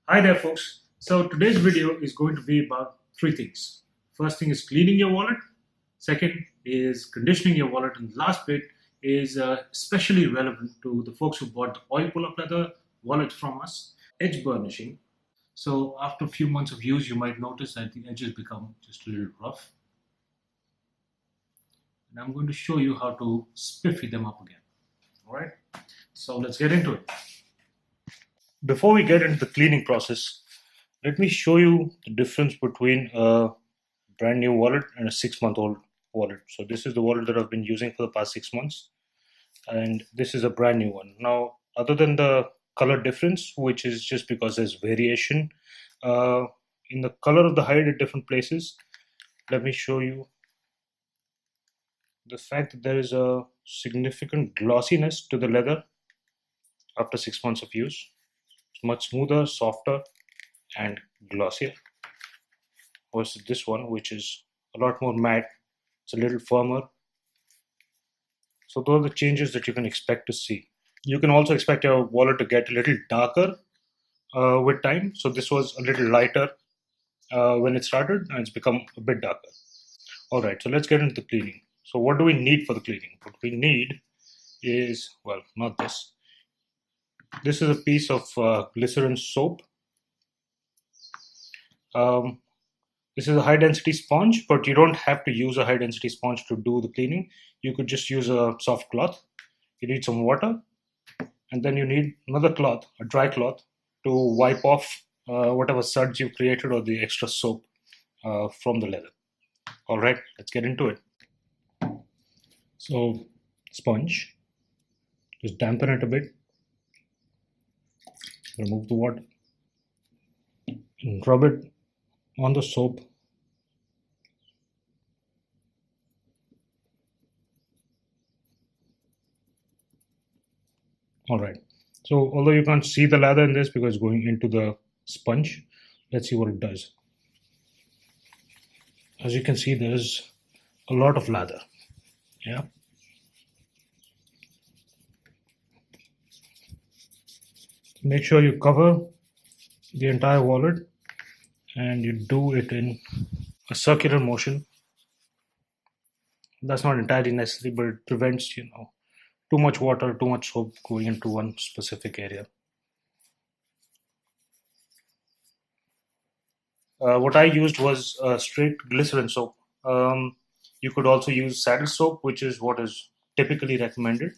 Hi there, folks. So today's video is going to be about three things. First thing is cleaning your wallet. Second is conditioning your wallet, and the last bit is especially relevant to the folks who bought the oil pull-up leather wallet from us. Edge burnishing. So after a few months of use, you might notice that the edges become just a little rough, and I'm going to show you how to spiffy them up again. All right. So let's get into it. Before we get into the cleaning process, let me show you the difference between a brand new wallet and a 6 month old wallet. So this is the wallet that I've been using for the past 6 months, and this is a brand new one. Now, other than the color difference, which is just because there's variation uh, in the color of the hide at different places, let me show you the fact that there is a significant glossiness to the leather after 6 months of use. It's much smoother, softer, and glossier versus this one, which is a lot more matte. It's a little firmer. So those are the changes that you can expect to see. You can also expect your wallet to get a little darker with time. So this was a little lighter when it started, and it's become a bit darker. All right, so let's get into the cleaning. So what do we need for the cleaning? What we need is, well, not this. This is a piece of glycerin soap. Um, this is a high density sponge, but you don't have to use a high density sponge to do the cleaning. You could just use a soft cloth. You need some water, and then you need another cloth, a dry cloth, to wipe off whatever suds you've created or the extra soap from the leather. All right, let's get into it. So, sponge, just dampen it a bit, remove the water, and rub it on the soap. All right, so although you can't see the lather in this because it's going into the sponge, let's see what it does. As you can see, there's a lot of lather. Yeah. Make sure you cover the entire wallet and you do it in a circular motion. That's not entirely necessary, but it prevents, too much water, too much soap going into one specific area. What I used was straight glycerin soap. You could also use saddle soap, which is what is typically recommended.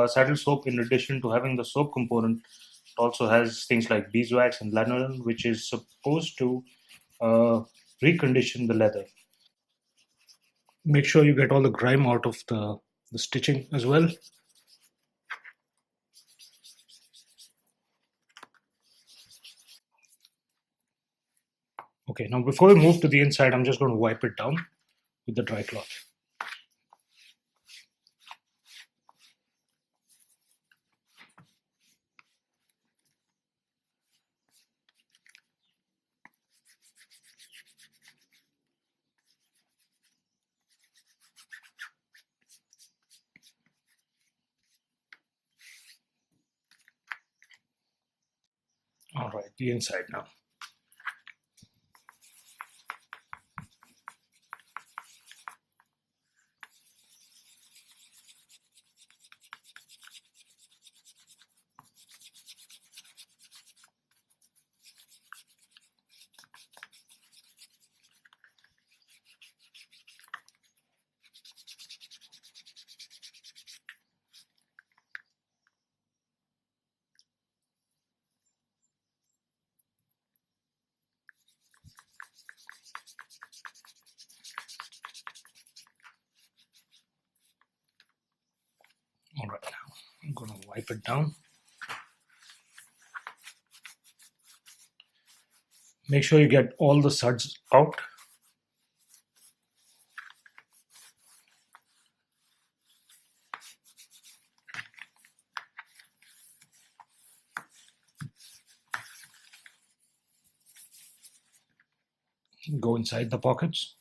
Saddle soap, in addition to having the soap component, also has things like beeswax and lanolin, which is supposed to uh, recondition the leather. Make sure you get all the grime out of the stitching as well. Okay, now before we move to the inside, I'm just going to wipe it down with the dry cloth. All right, the inside now. All right, now I'm going to wipe it down. Make sure you get all the suds out. Go inside the pockets.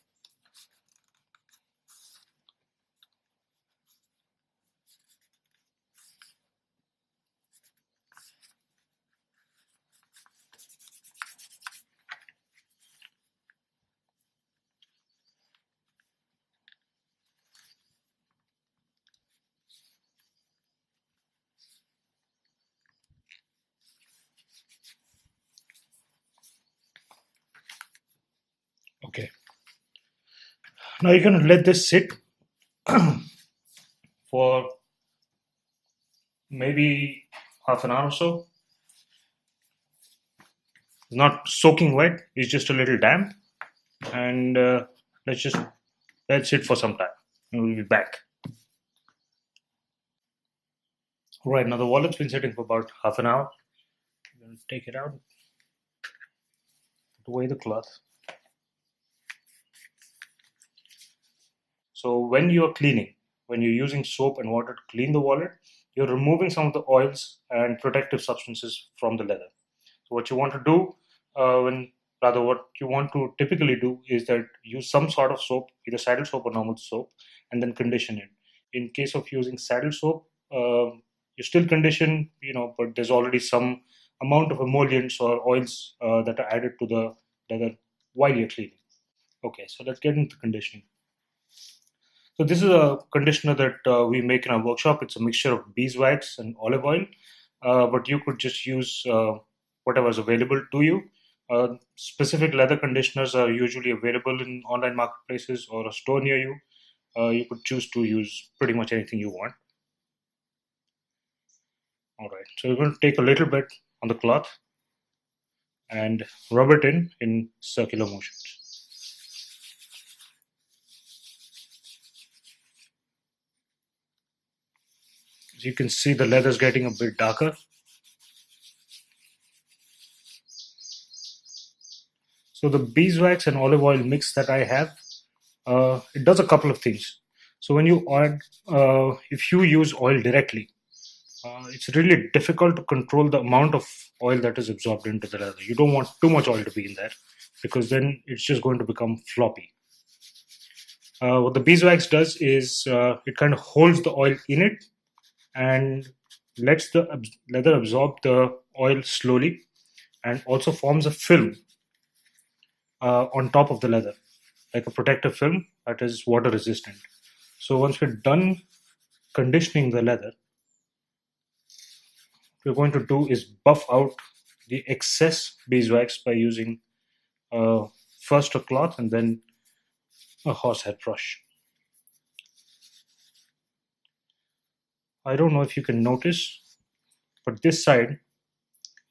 Now you're going to let this sit for maybe half an hour or so. It's not soaking wet, it's just a little damp. And let's just let it sit for some time. And we'll be back. Right, now the wallet's been sitting for about half an hour. I'm going to take it out, put away the cloth. So when you're cleaning, when you're using soap and water to clean the wallet, you're removing some of the oils and protective substances from the leather. So what you want to do, what you want to typically do is that use some sort of soap, either saddle soap or normal soap, and then condition it. In case of using saddle soap, you still condition, but there's already some amount of emollients or oils that are added to the leather while you're cleaning. Okay, so let's get into conditioning. So this is a conditioner that we make in our workshop. It's a mixture of beeswax and olive oil, but you could just use whatever is available to you. Specific leather conditioners are usually available in online marketplaces or a store near you. You could choose to use pretty much anything you want. All right, so we're going to take a little bit on the cloth and rub it in circular motions. As you can see, the leather is getting a bit darker. So the beeswax and olive oil mix that I have, it does a couple of things. So when you add, if you use oil directly, it's really difficult to control the amount of oil that is absorbed into the leather. You don't want too much oil to be in there because then it's just going to become floppy. What the beeswax does is it kind of holds the oil in it and lets the leather absorb the oil slowly, and also forms a film on top of the leather, like a protective film that is water resistant. So once we're done conditioning the leather, what we're going to do is buff out the excess beeswax by using first a cloth and then a horsehair brush. I don't know if you can notice, but this side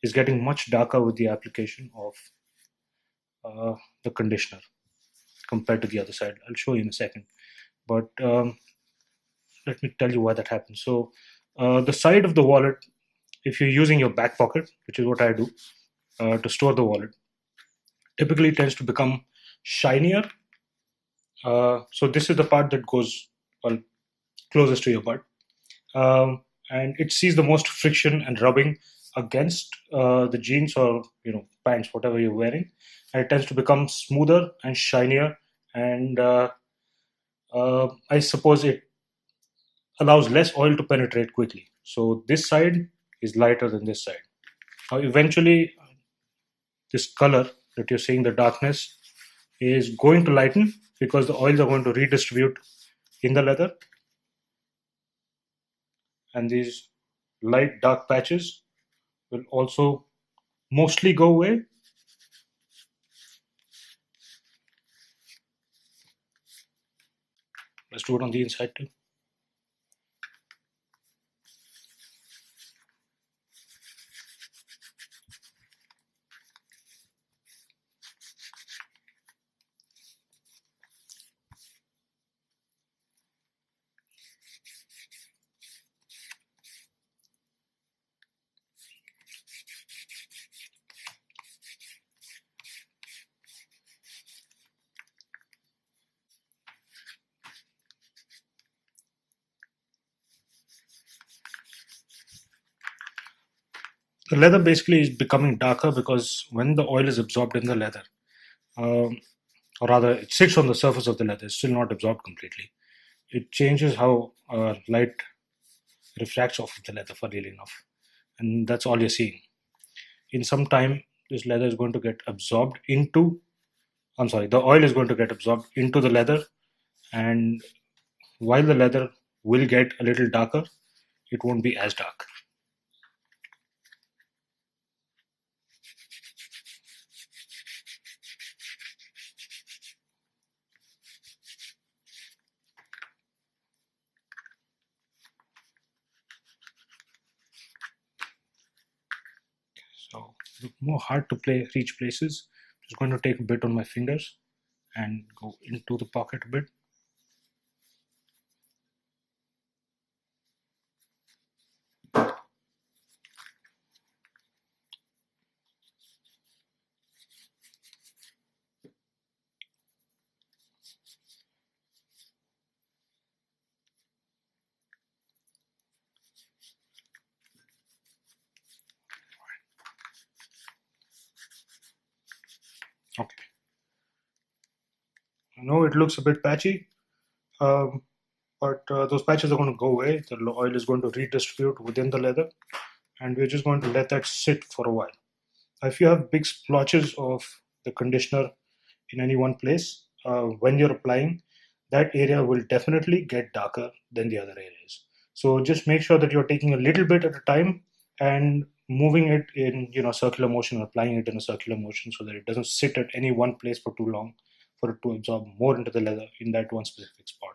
is getting much darker with the application of the conditioner compared to the other side. I'll show you in a second. But let me tell you why that happens. So the side of the wallet, if you're using your back pocket, which is what I do to store the wallet, typically tends to become shinier. So this is the part that goes closest to your butt, and it sees the most friction and rubbing against the jeans or pants, whatever you're wearing, and it tends to become smoother and shinier, and I suppose it allows less oil to penetrate quickly. So this side is lighter than this side. Now eventually this color that you're seeing, the darkness, is going to lighten because the oils are going to redistribute in the leather, and these light dark patches will also mostly go away. Let's do it on the inside too. The leather basically is becoming darker because when the oil is absorbed in the leather, um, or rather it sits on the surface of the leather, it's still not absorbed completely. It changes how light refracts off of the leather, funnily enough, and that's all you're seeing. In some time, this leather is going to get absorbed into, I'm sorry, the oil is going to get absorbed into the leather, and while the leather will get a little darker, it won't be as dark. more hard to reach places. Just going to take a bit on my fingers and go into the pocket a bit. Okay. I know it looks a bit patchy, um, but those patches are going to go away. The oil is going to redistribute within the leather, and we're just going to let that sit for a while. If you have big splotches of the conditioner in any one place, when you're applying, that area will definitely get darker than the other areas. So just make sure that you're taking a little bit at a time and moving it in circular motion, applying it in a circular motion so that it doesn't sit at any one place for too long for it to absorb more into the leather in that one specific spot.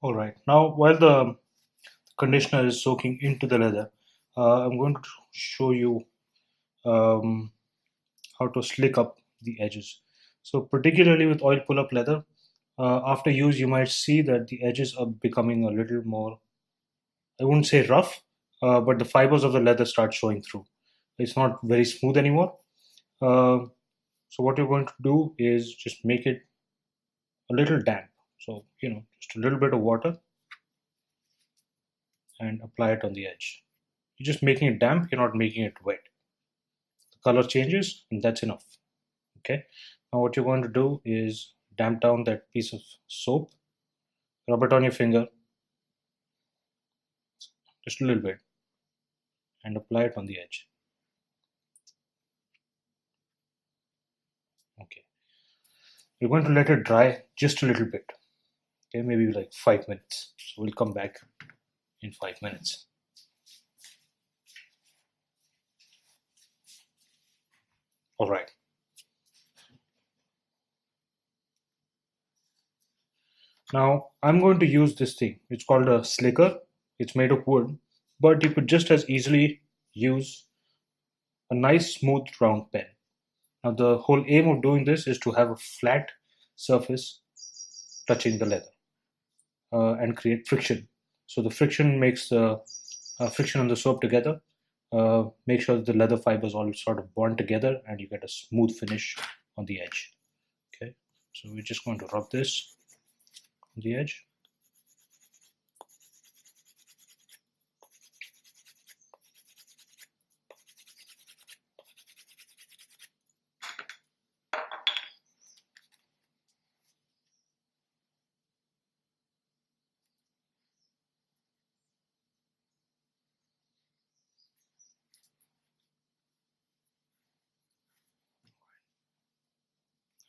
All right, now while the conditioner is soaking into the leather, I'm going to show you um, how to slick up the edges. So particularly with oil pull-up leather, after use you might see that the edges are becoming a little more, I wouldn't say rough, but the fibers of the leather start showing through. It's not very smooth anymore. Uh, so what you're going to do is just make it a little damp. So, just a little bit of water and apply it on the edge. You're just making it damp, you're not making it wet. The color changes and that's enough. Okay. Now what you're going to do is damp down that piece of soap, rub it on your finger, just a little bit, and apply it on the edge. Okay. We're going to let it dry just a little bit. Okay, maybe like 5 minutes. So we'll come back in 5 minutes. All right. Now I'm going to use this thing. It's called a slicker. It's made of wood, but you could just as easily use a nice smooth round pen. Now the whole aim of doing this is to have a flat surface touching the leather and create friction. So the friction makes the friction and the soap together. Make sure that the leather fibers all sort of bond together and you get a smooth finish on the edge. Okay, so we're just going to rub this on the edge.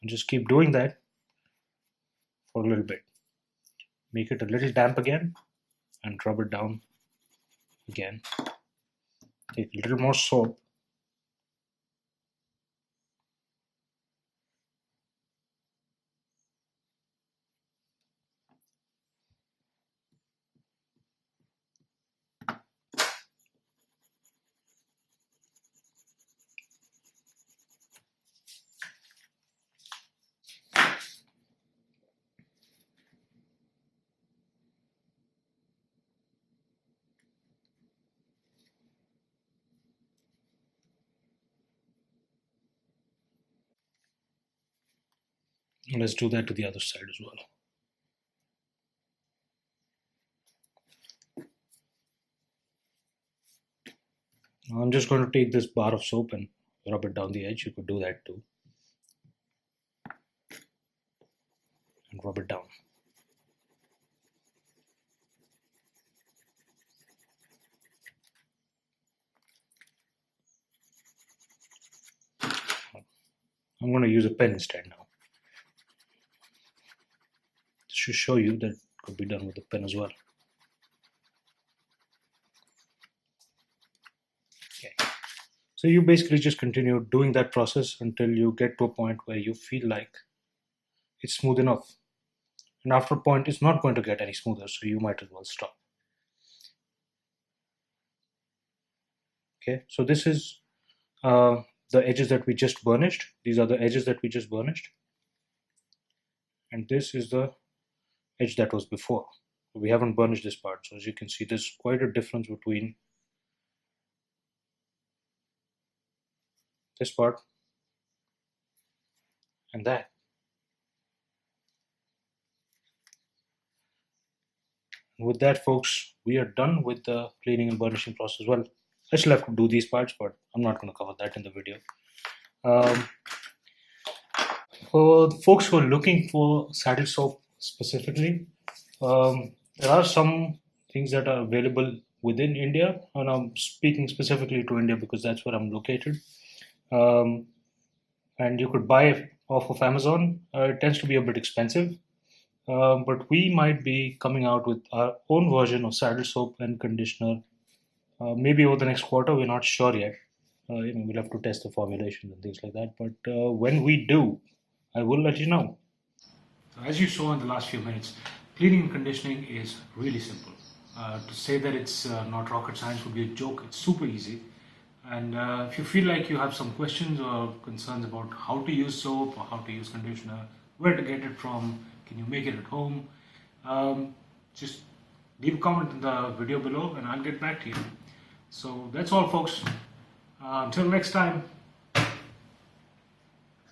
And just keep doing that for a little bit. Make it a little damp again and rub it down again. Take a little more soap. And let's do that to the other side as well. Now I'm just going to take this bar of soap and rub it down the edge. You could do that too. And rub it down. I'm going to use a pen instead now. This should show you that it could be done with a pen as well. Okay. So you basically just continue doing that process until you get to a point where you feel like it's smooth enough. and after a point it's not going to get any smoother, so you might as well stop. Okay, so this is the edges that we just burnished. These are the edges that we just burnished, and this is the edge that was before. We haven't burnished this part, so as you can see there's quite a difference between this part and that. And with that, folks, we are done with the cleaning and burnishing process. Well, I still have to do these parts, but I'm not going to cover that in the video. For the folks who are looking for saddle soap specifically, there are some things that are available within India, and I'm speaking specifically to India because that's where I'm located. And you could buy it off of Amazon. It tends to be a bit expensive, but we might be coming out with our own version of saddle soap and conditioner. Maybe over the next quarter, we're not sure yet. We'll have to test the formulations and things like that. But when we do, I will let you know. As you saw in the last few minutes, cleaning and conditioning is really simple. To say that it's not rocket science would be a joke. It's super easy. And if you feel like you have some questions or concerns about how to use soap or how to use conditioner, where to get it from, can you make it at home, just leave a comment in the video below and I'll get back to you. So that's all, folks. Until next time.